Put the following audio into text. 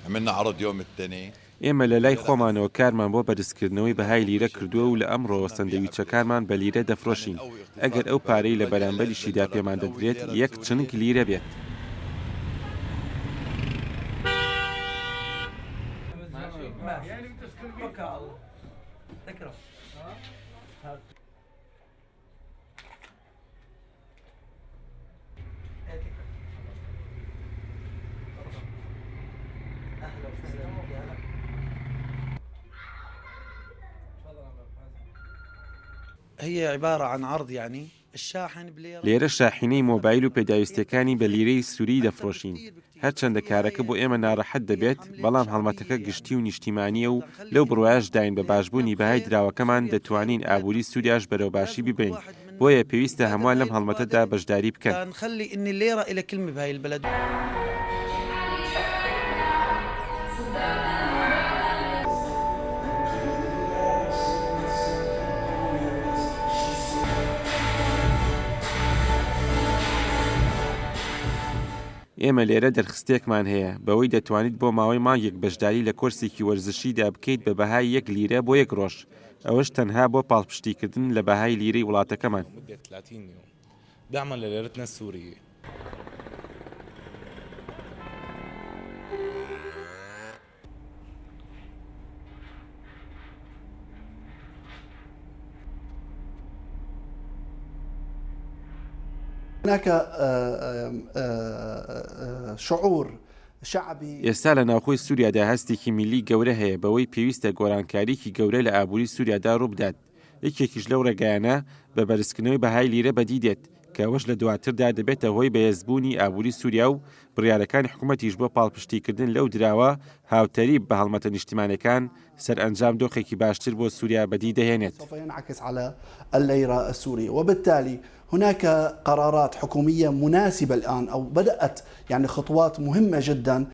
عملنا عرض يوم الثاني. ئێمە لە لای خۆمانەوە کارمان بۆ بەرزکردنەوەی بەهای لیرە کردووە و لە ئەمڕۆوە سەندویچەکانمان بە لیرە دەفرۆشین ئەگەر ئەو پارەی لە بەرامبەریشیدا پێمان دەدرێت یەک چنک لیرە بێت. هي عبارة عن عرض يعني الشاحن بليرة. لێرە شاحینەی مۆبایل و پێداویستەکانی بە لیرەی سووری دەفرۆشین. هەرچەندە کارەکە بۆ ئێمە ناڕەحەت دەبێت بەڵام هەڵمەتەکە گشتی و نیشتیمانیە و لەو بڕواش داین بە باشبوونی بەهای دراوەکەمان دەتوانین ئابووری سووریاش بەرەو باشی ببین. بۆیە پێویستە هەمووان لەم هەڵمەتەدا بەشداری بکەن. نخلي إن الليرة إلى كلمة بهاي البلد. ئێمە لێرە دەرخستێکمان هەیە بەوەی دەتوانیت بۆ ماوەی مانگێک بەشداری لە کۆرسێکی وەرزشیدا بکەیت بە بەهای 1 لیرە بۆ 1 ڕۆژ. ئەوەش تەنها بۆ پاڵپشتیکردن لە بەهای لیرەی وڵاتەکەمان. دعما لليرتنا السورية. هناك شعور شعبي. ئێستا لە ناوخۆی سووریادا هەستێکی میلی گەورە هەیە بەوەی پێویستە گۆرانکاریکی گەورە لە ئابووری سووریادا ڕووبدات. یەکێکیش لەو ڕێگایانە بە بەرزکردنەوەی بەهای لیرە بەدی دێت کە ئەوەش لە دواتردا دەبێتە هۆی بەهێزبوونی ئابووری سووریا و بڕیارەکانی حکوومەتیش بۆ پاڵپشتیکردن لەو دراوە هاوتەری بە هەڵمەتە نیشتیمانەکان سەرئەنجام دۆخێکی باشتر بۆ سووریا بەدی دەهێنێت. سوف ينعكس على الليرة السورية وبالتالي هناك قرارات حكومية مناسبة الآن أو بدأت يعني خطوات مهمة جدا